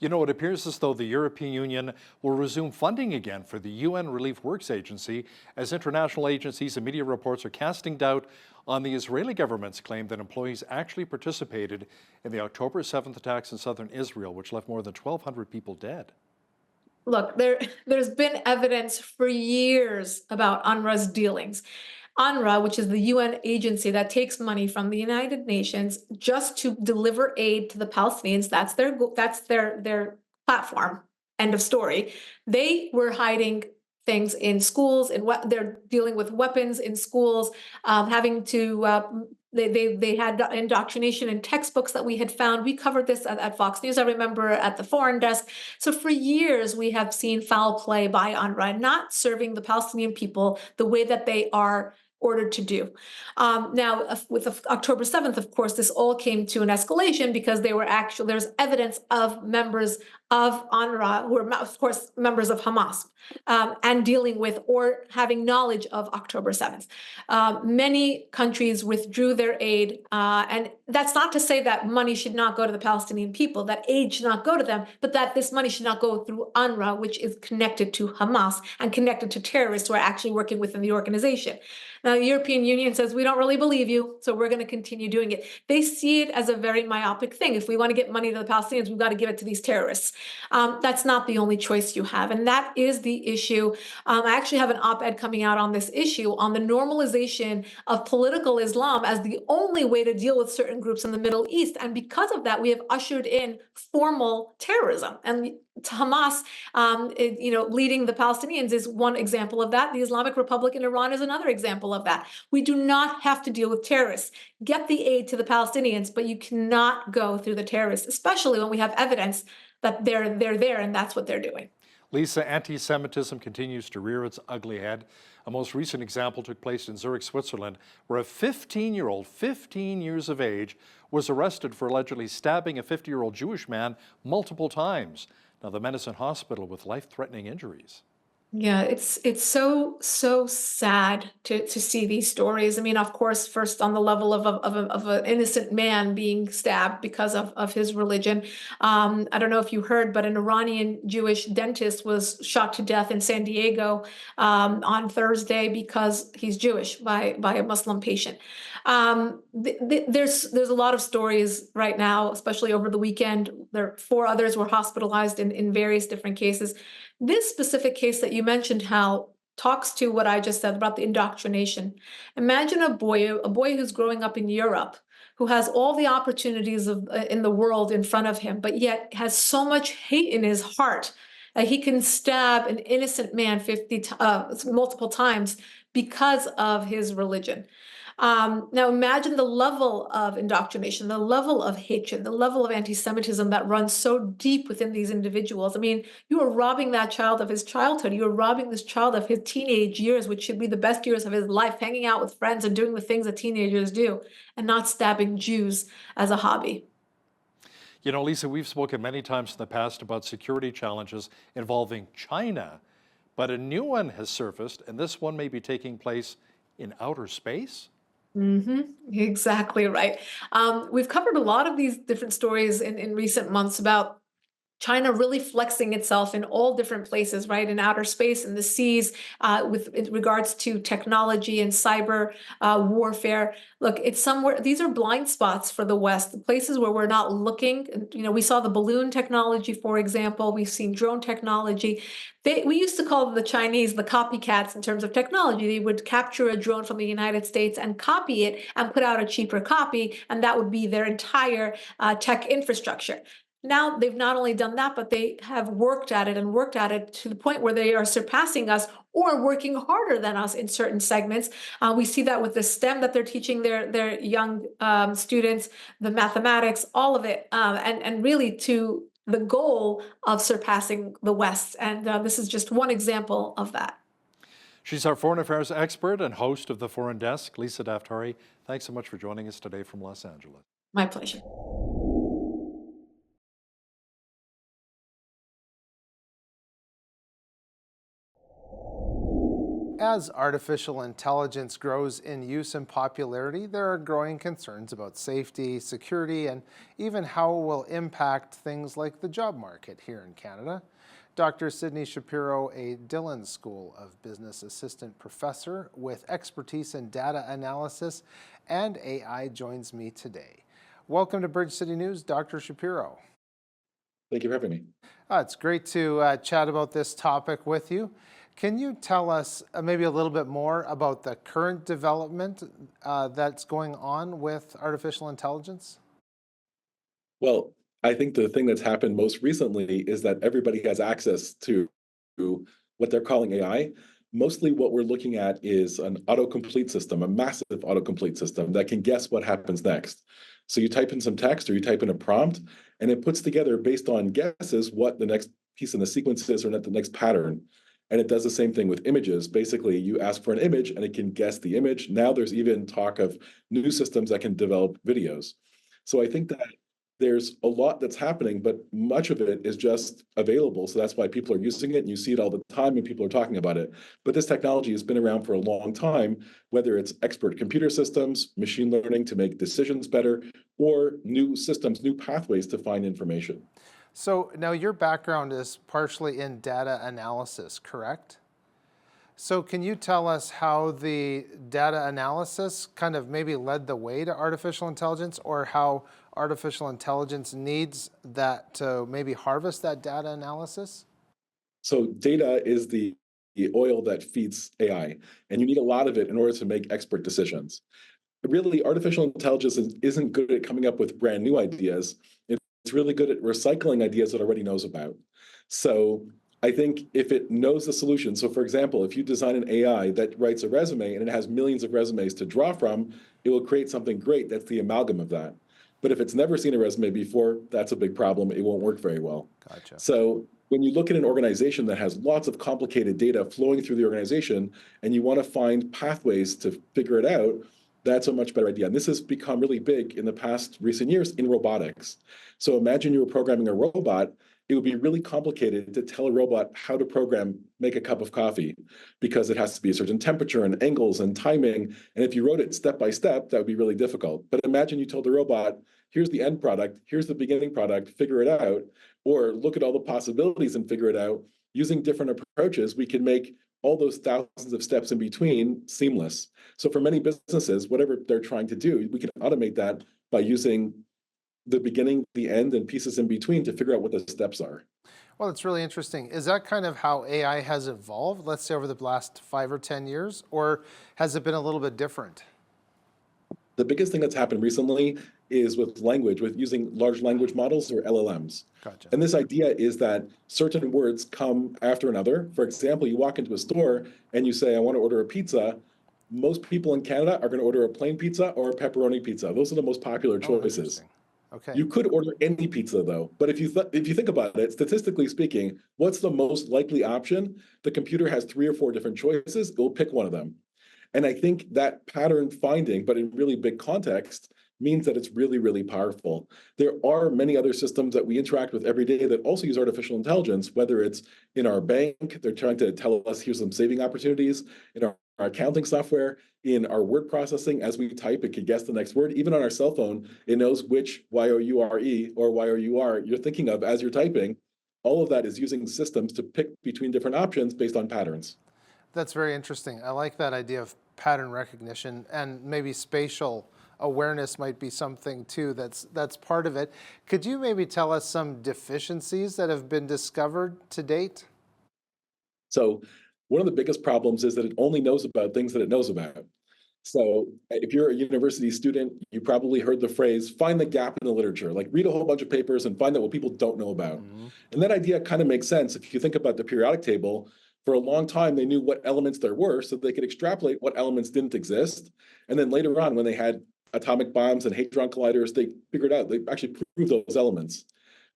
It appears as though the European Union will resume funding again for the UN Relief Works Agency as international agencies and media reports are casting doubt on the Israeli government's claim that employees actually participated in the October 7th attacks in southern Israel, which left more than 1,200 people dead. Look, there's been evidence for years about UNRWA's dealings. UNRWA, which is the UN agency that takes money from the United Nations just to deliver aid to the Palestinians, that's their platform. End of story. They were hiding things in schools, and they're dealing with weapons in schools, having to. They had indoctrination in textbooks that we had found. We covered this at Fox News, I remember, at the Foreign Desk. So for years, we have seen foul play by UNRWA, not serving the Palestinian people the way that they are ordered to do. Now, with October 7th, of course, this all came to an escalation because there's evidence of members of UNRWA who are, of course, members of Hamas, and dealing with or having knowledge of October 7th. Many countries withdrew their aid, and that's not to say that money should not go to the Palestinian people, that aid should not go to them, but that this money should not go through UNRWA, which is connected to Hamas and connected to terrorists who are actually working within the organization. Now, the European Union says, we don't really believe you, so we're going to continue doing it. They see it as a very myopic thing. If we want to get money to the Palestinians, we've got to give it to these terrorists. That's not the only choice you have, and that is the issue. I actually have an op-ed coming out on this issue, on the normalization of political Islam as the only way to deal with certain groups in the Middle East. And because of that, we have ushered in formal terrorism. And Hamas, leading the Palestinians is one example of that. The Islamic Republic in Iran is another example of that. We do not have to deal with terrorists. Get the aid to the Palestinians, but you cannot go through the terrorists, especially when we have evidence that they're there and that's what they're doing. Lisa, anti-Semitism continues to rear its ugly head. A most recent example took place in Zurich, Switzerland, where a 15-year-old, 15 years of age, was arrested for allegedly stabbing a 50-year-old Jewish man multiple times. Now, the man is in hospital with life-threatening injuries. Yeah, it's so sad to see these stories. I mean, of course, first on the level of an innocent man being stabbed because of his religion. I don't know if you heard, but an Iranian Jewish dentist was shot to death in San Diego on Thursday because he's Jewish by a Muslim patient. There's a lot of stories right now, especially over the weekend. There 4 others were hospitalized in various different cases. This specific case that you mentioned, Hal, talks to what I just said about the indoctrination. Imagine a boy who's growing up in Europe, who has all the opportunities in the world in front of him, but yet has so much hate in his heart that he can stab an innocent man multiple times because of his religion. Now imagine the level of indoctrination, the level of hatred, the level of anti-Semitism that runs so deep within these individuals. I mean, you are robbing that child of his childhood. You are robbing this child of his teenage years, which should be the best years of his life, hanging out with friends and doing the things that teenagers do, and not stabbing Jews as a hobby. You know, Lisa, we've spoken many times in the past about security challenges involving China, but a new one has surfaced, and this one may be taking place in outer space? Exactly right. We've covered a lot of these different stories in recent months about China really flexing itself in all different places, right? In outer space, in the seas, with regards to technology and cyber warfare. Look, it's somewhere, these are blind spots for the West, the places where we're not looking. You know, we saw the balloon technology, for example. We've seen drone technology. We used to call the Chinese the copycats in terms of technology. They would capture a drone from the United States and copy it and put out a cheaper copy, and that would be their entire tech infrastructure. Now they've not only done that, but they have worked at it to the point where they are surpassing us or working harder than us in certain segments. We see that with the STEM that they're teaching their young students, the mathematics, all of it, and really to the goal of surpassing the West. And this is just one example of that. She's our foreign affairs expert and host of the Foreign Desk, Lisa Daftari. Thanks so much for joining us today from Los Angeles. My pleasure. As artificial intelligence grows in use and popularity, there are growing concerns about safety, security, and even how it will impact things like the job market here in Canada. Dr. Sydney Shapiro, a Dillon School of Business assistant professor with expertise in data analysis and AI, joins me today. Welcome to Bridge City News, Dr. Shapiro. Thank you for having me. It's great to chat about this topic with you. Can you tell us maybe a little bit more about the current development that's going on with artificial intelligence? Well, I think the thing that's happened most recently is that everybody has access to what they're calling AI. Mostly what we're looking at is an autocomplete system, a massive autocomplete system that can guess what happens next. So you type in some text or you type in a prompt, and it puts together, based on guesses, what the next piece in the sequence is or not the next pattern. And it does the same thing with images. Basically, you ask for an image and it can guess the image. Now there's even talk of new systems that can develop videos. So I think that there's a lot that's happening, but much of it is just available. So that's why people are using it, and you see it all the time and people are talking about it. But this technology has been around for a long time, whether it's expert computer systems, machine learning to make decisions better, or new systems, new pathways to find information. So now your background is partially in data analysis, correct? So can you tell us how the data analysis kind of maybe led the way to artificial intelligence, or how artificial intelligence needs that to maybe harvest that data analysis? So data is the oil that feeds AI, and you need a lot of it in order to make expert decisions. Really, artificial intelligence isn't good at coming up with brand new ideas. It's really good at recycling ideas it already knows about. So I think if it knows the solution, so for example, if you design an AI that writes a resume and it has millions of resumes to draw from, it will create something great that's the amalgam of that. But if it's never seen a resume before, that's a big problem. It won't work very well. Gotcha. So when you look at an organization that has lots of complicated data flowing through the organization and you want to find pathways to figure it out, that's a much better idea. And this has become really big in the past recent years in robotics. So imagine you were programming a robot. It would be really complicated to tell a robot how to program, make a cup of coffee, because it has to be a certain temperature and angles and timing. And if you wrote it step by step, that would be really difficult. But imagine you told the robot, here's the end product, here's the beginning product, figure it out, or look at all the possibilities and figure it out. Using different approaches, we can make all those thousands of steps in between seamless. So for many businesses, whatever they're trying to do, we can automate that by using the beginning, the end, and pieces in between to figure out what the steps are. Well, it's really interesting. Is that kind of how AI has evolved, let's say over the last 5 or 10 years, or has it been a little bit different? The biggest thing that's happened recently is with language, with using large language models or LLMs. Gotcha. And this idea is that certain words come after another. For example, you walk into a store and you say, I want to order a pizza. Most people in Canada are going to order a plain pizza or a pepperoni pizza. Those are the most popular choices. Okay. You could order any pizza though, but if you think about it, statistically speaking, what's the most likely option? The computer has 3 or 4 different choices. It will pick one of them. And I think that pattern finding, but in really big context, means that it's really, really powerful. There are many other systems that we interact with every day that also use artificial intelligence, whether it's in our bank, they're trying to tell us here's some saving opportunities, in our accounting software, in our word processing, as we type, it could guess the next word. Even on our cell phone, it knows which Y-O-U-R-E or Y-O-U-R you're thinking of as you're typing. All of that is using systems to pick between different options based on patterns. That's very interesting. I like that idea of pattern recognition, and maybe spatial awareness might be something too that's part of it. Could you maybe tell us some deficiencies that have been discovered to date? So one of the biggest problems is that it only knows about things that it knows about. So if you're a university student, you probably heard the phrase, find the gap in the literature, like read a whole bunch of papers and find out what people don't know about. Mm-hmm. And that idea kind of makes sense. If you think about the periodic table, for a long time, they knew what elements there were so they could extrapolate what elements didn't exist. And then later on, when they had atomic bombs and hadron colliders, they figured out, they actually proved those elements.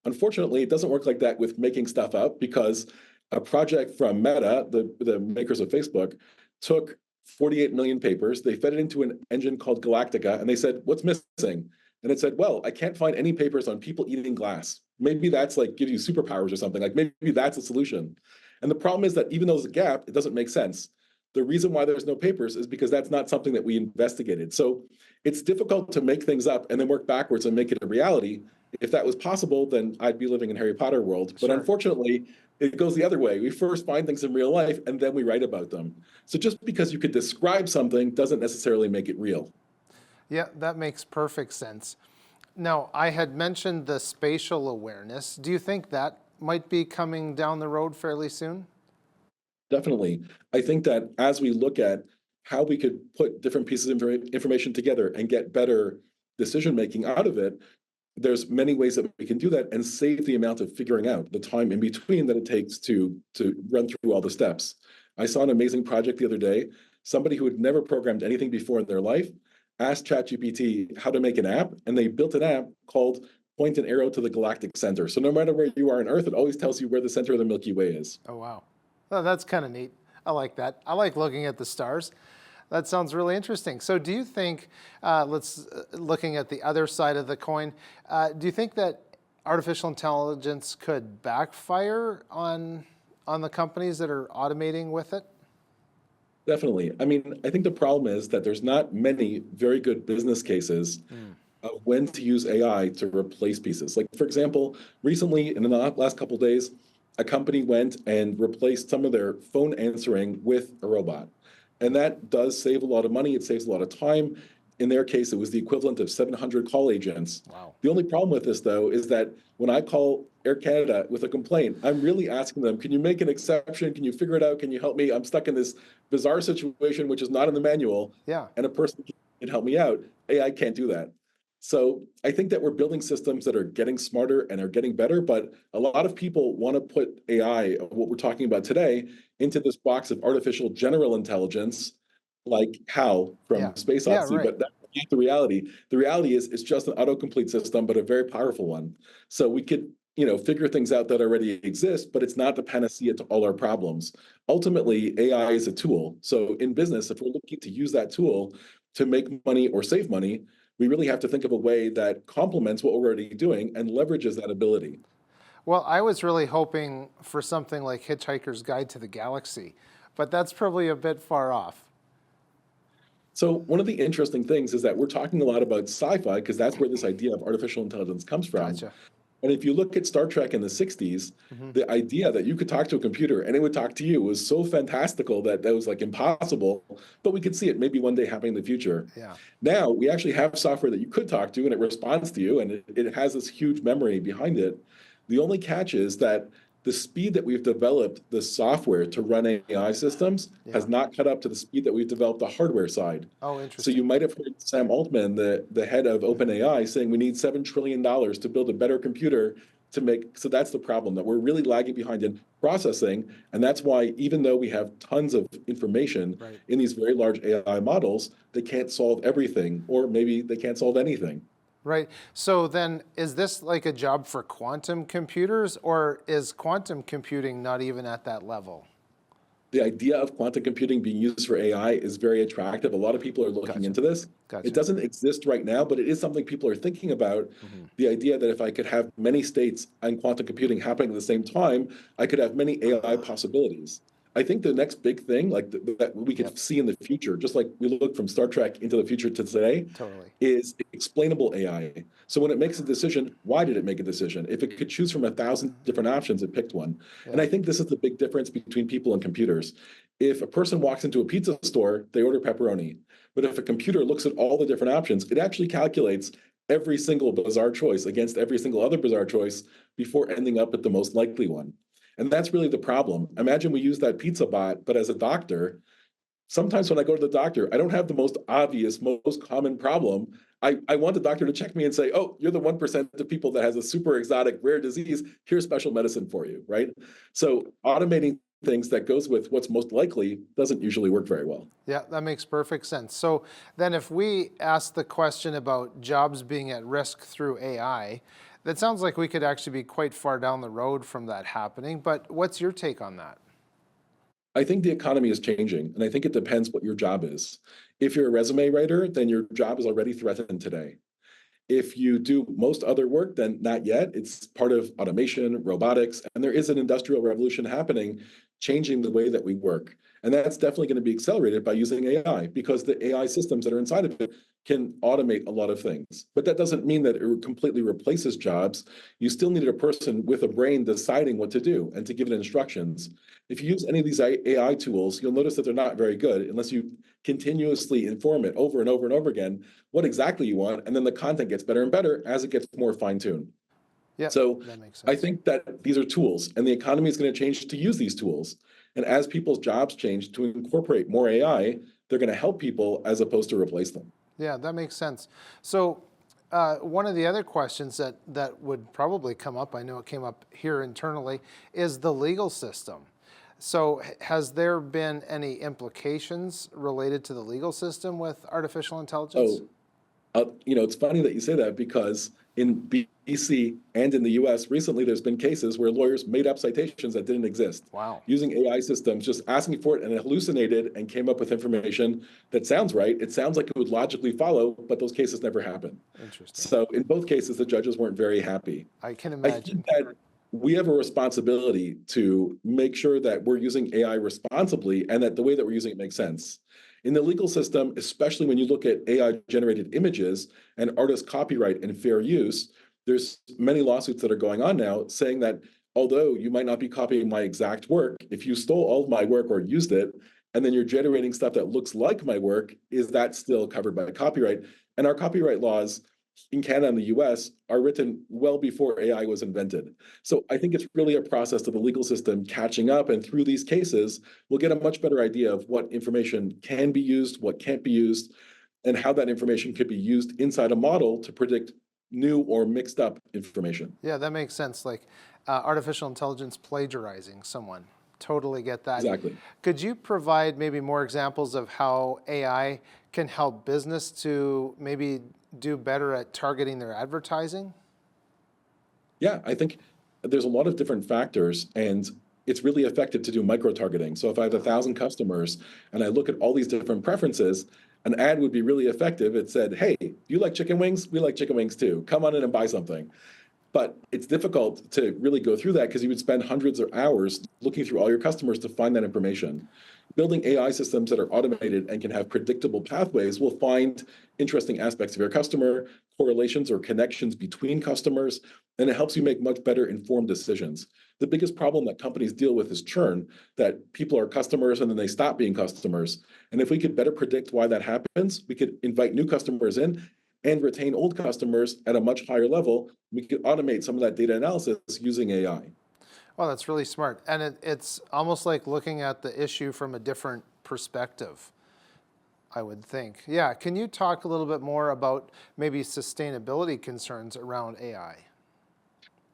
Unfortunately, it doesn't work like that with making stuff up, because a project from Meta, the makers of Facebook, took 48 million papers, they fed it into an engine called Galactica, and they said, what's missing? And it said, well, I can't find any papers on people eating glass. Maybe that's like gives you superpowers or something, like maybe that's a solution. And the problem is that even though there's a gap, it doesn't make sense. The reason why there's no papers is because that's not something that we investigated. So it's difficult to make things up and then work backwards and make it a reality. If that was possible, then I'd be living in Harry Potter world. But unfortunately, it goes the other way. We first find things in real life and then we write about them. So just because you could describe something doesn't necessarily make it real. Yeah, that makes perfect sense. Now, I had mentioned the spatial awareness. Do you think that might be coming down the road fairly soon? Definitely. I think that as we look at how we could put different pieces of information together and get better decision-making out of it, there's many ways that we can do that and save the amount of figuring out, the time in between that it takes to run through all the steps. I saw an amazing project the other day. Somebody who had never programmed anything before in their life asked ChatGPT how to make an app, and they built an app called Point an Arrow to the Galactic Center. So no matter where you are on Earth, it always tells you where the center of the Milky Way is. Oh, wow. Well, that's kind of neat. I like that. I like looking at the stars. That sounds really interesting. So do you think, looking at the other side of the coin, do you think that artificial intelligence could backfire on the companies that are automating with it? Definitely. I mean, I think the problem is that there's not many very good business cases of when to use AI to replace pieces. Like, for example, recently in the last couple of days, a company went and replaced some of their phone answering with a robot. And that does save a lot of money. It saves a lot of time. In their case, it was the equivalent of 700 call agents. Wow. The only problem with this, though, is that when I call Air Canada with a complaint, I'm really asking them, can you make an exception? Can you figure it out? Can you help me? I'm stuck in this bizarre situation, which is not in the manual. Yeah. And a person can help me out. AI can't do that. So I think that we're building systems that are getting smarter and are getting better, but a lot of people want to put AI, what we're talking about today, into this box of artificial general intelligence, like HAL from Space Odyssey, but that's not the reality. The reality is it's just an autocomplete system, but a very powerful one. So we could, figure things out that already exist, but it's not the panacea to all our problems. Ultimately, AI is a tool. So in business, if we're looking to use that tool to make money or save money, we really have to think of a way that complements what we're already doing and leverages that ability. Well, I was really hoping for something like Hitchhiker's Guide to the Galaxy, but that's probably a bit far off. So one of the interesting things is that we're talking a lot about sci-fi because that's where this idea of artificial intelligence comes from. Gotcha. And if you look at Star Trek in the 60s, the idea that you could talk to a computer and it would talk to you was so fantastical that was like impossible, but we could see it maybe one day happening in the future. Yeah. Now we actually have software that you could talk to and it responds to you and it has this huge memory behind it. The only catch is that the speed that we've developed the software to run AI systems has not caught up to the speed that we've developed the hardware side. Oh, interesting. So you might have heard Sam Altman, the head of OpenAI, saying we need $7 trillion to build a better computer to make. So that's the problem, that we're really lagging behind in processing. And that's why even though we have tons of information in these very large AI models, they can't solve everything, or maybe they can't solve anything. Right. So then is this like a job for quantum computers, or is quantum computing not even at that level? The idea of quantum computing being used for AI is very attractive. A lot of people are looking into this. It doesn't exist right now, but it is something people are thinking about. The idea that if I could have many states and quantum computing happening at the same time, I could have many AI possibilities. I think the next big thing, like that we could see in the future, just like we look from Star Trek into the future to today, is explainable AI. So when it makes a decision, why did it make a decision? If it could choose from 1,000 different options, it picked one. And I think this is the big difference between people and computers. If a person walks into a pizza store, they order pepperoni. But if a computer looks at all the different options, it actually calculates every single bizarre choice against every single other bizarre choice before ending up at the most likely one. And that's really the problem. Imagine we use that pizza bot, but as a doctor, sometimes when I go to the doctor, I don't have the most obvious, most common problem. I want the doctor to check me and say, oh, you're the 1% of people that has a super exotic rare disease. Here's special medicine for you, right? So automating things that goes with what's most likely doesn't usually work very well. Yeah, that makes perfect sense. So then if we ask the question about jobs being at risk through AI, that sounds like we could actually be quite far down the road from that happening, but what's your take on that? I think the economy is changing, and I think it depends what your job is. If you're a resume writer, then your job is already threatened today. If you do most other work, then not yet. It's part of automation, robotics, and there is an industrial revolution happening, changing the way that we work. And that's definitely going to be accelerated by using AI, because the AI systems that are inside of it can automate a lot of things. But that doesn't mean that it completely replaces jobs. You still need a person with a brain deciding what to do and to give it instructions. If you use any of these AI tools, you'll notice that they're not very good unless you continuously inform it over and over and over again what exactly you want, and then the content gets better and better as it gets more fine-tuned. Yeah, so that makes sense. I think that these are tools, and the economy is going to change to use these tools. And as people's jobs change to incorporate more AI, they're going to help people as opposed to replace them. Yeah, that makes sense. So one of the other questions that would probably come up, I know it came up here internally, is the legal system. So has there been any implications related to the legal system with artificial intelligence? It's funny that you say that, because in BC and in the US, recently there's been cases where lawyers made up citations that didn't exist. Wow. Using AI systems, just asking for it, and it hallucinated and came up with information that sounds right. It sounds like it would logically follow, but those cases never happened. Interesting. So in both cases, the judges weren't very happy. I can I imagine. think that we have a responsibility to make sure that we're using AI responsibly and that the way that we're using it makes sense. In the legal system, especially when you look at AI-generated images and artist copyright and fair use, there's many lawsuits that are going on now saying that although you might not be copying my exact work, if you stole all of my work or used it, and then you're generating stuff that looks like my work, is that still covered by copyright? And our copyright laws in Canada and the US are written well before AI was invented. So I think it's really a process of the legal system catching up, and through these cases, we'll get a much better idea of what information can be used, what can't be used, and how that information could be used inside a model to predict new or mixed up information. Yeah, that makes sense. Like artificial intelligence plagiarizing someone. Totally get that. Exactly. Could you provide maybe more examples of how AI can help business to maybe do better at targeting their advertising? Yeah, I think there's a lot of different factors, and it's really effective to do micro-targeting. So if I have 1,000 customers and I look at all these different preferences, an ad would be really effective. It said, hey, you like chicken wings? We like chicken wings too. Come on in and buy something. But it's difficult to really go through that because you would spend hundreds of hours looking through all your customers to find that information. Building AI systems that are automated and can have predictable pathways will find interesting aspects of your customer, correlations or connections between customers, and it helps you make much better informed decisions. The biggest problem that companies deal with is churn, that people are customers and then they stop being customers. And if we could better predict why that happens, we could invite new customers in and retain old customers at a much higher level. We could automate some of that data analysis using AI. Well, that's really smart. And it's almost like looking at the issue from a different perspective, I would think. Yeah, can you talk a little bit more about maybe sustainability concerns around AI?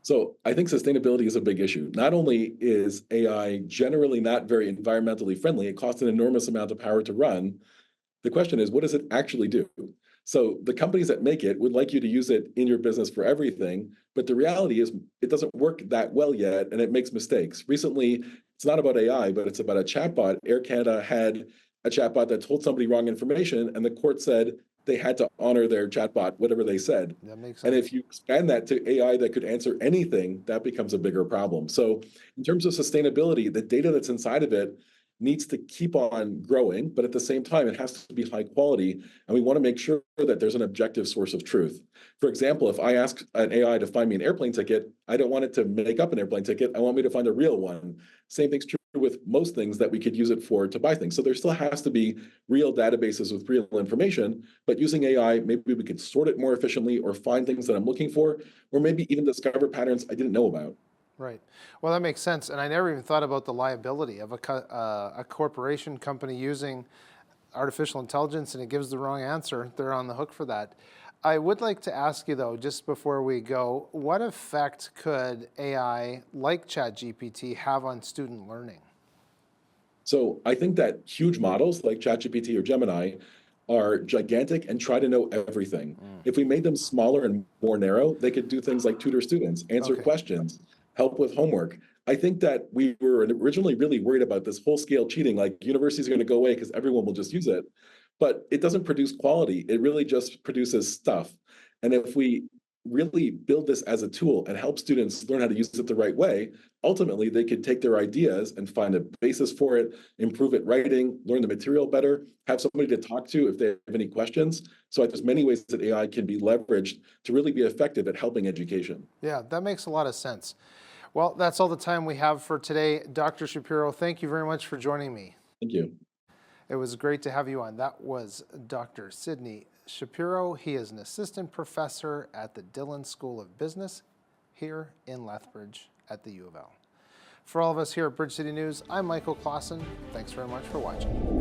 So I think sustainability is a big issue. Not only is AI generally not very environmentally friendly, it costs an enormous amount of power to run. The question is, what does it actually do? So the companies that make it would like you to use it in your business for everything, but the reality is it doesn't work that well yet, and it makes mistakes. Recently, it's not about AI, but it's about a chatbot. Air Canada had a chatbot that told somebody wrong information, and the court said they had to honor their chatbot, whatever they said. That makes sense. And if you expand that to AI that could answer anything, that becomes a bigger problem. So in terms of sustainability, the data that's inside of it needs to keep on growing, but at the same time, it has to be high quality. And we want to make sure that there's an objective source of truth. For example, if I ask an AI to find me an airplane ticket, I don't want it to make up an airplane ticket. I want me to find a real one. Same thing's true with most things that we could use it for to buy things. So there still has to be real databases with real information, but using AI, maybe we could sort it more efficiently or find things that I'm looking for, or maybe even discover patterns I didn't know about. Right. Well, that makes sense. And I never even thought about the liability of a corporation company using artificial intelligence and it gives the wrong answer. They're on the hook for that. I would like to ask you, though, just before we go, what effect could AI like ChatGPT have on student learning? So I think that huge models like ChatGPT or Gemini are gigantic and try to know everything. If we made them smaller and more narrow, they could do things like tutor students, answer questions, help with homework. I think that we were originally really worried about this whole scale cheating, like universities are going to go away because everyone will just use it. But it doesn't produce quality. It really just produces stuff. And if we really build this as a tool and help students learn how to use it the right way, ultimately they could take their ideas and find a basis for it, improve it writing, learn the material better, have somebody to talk to if they have any questions. So there's many ways that AI can be leveraged to really be effective at helping education. Yeah, that makes a lot of sense. Well, that's all the time we have for today. Dr. Shapiro, thank you very much for joining me. Thank you. It was great to have you on. That was Dr. Sidney Shapiro. He is an assistant professor at the Dillon School of Business here in Lethbridge at the U of L. For all of us here at Bridge City News, I'm Michael Clausen. Thanks very much for watching.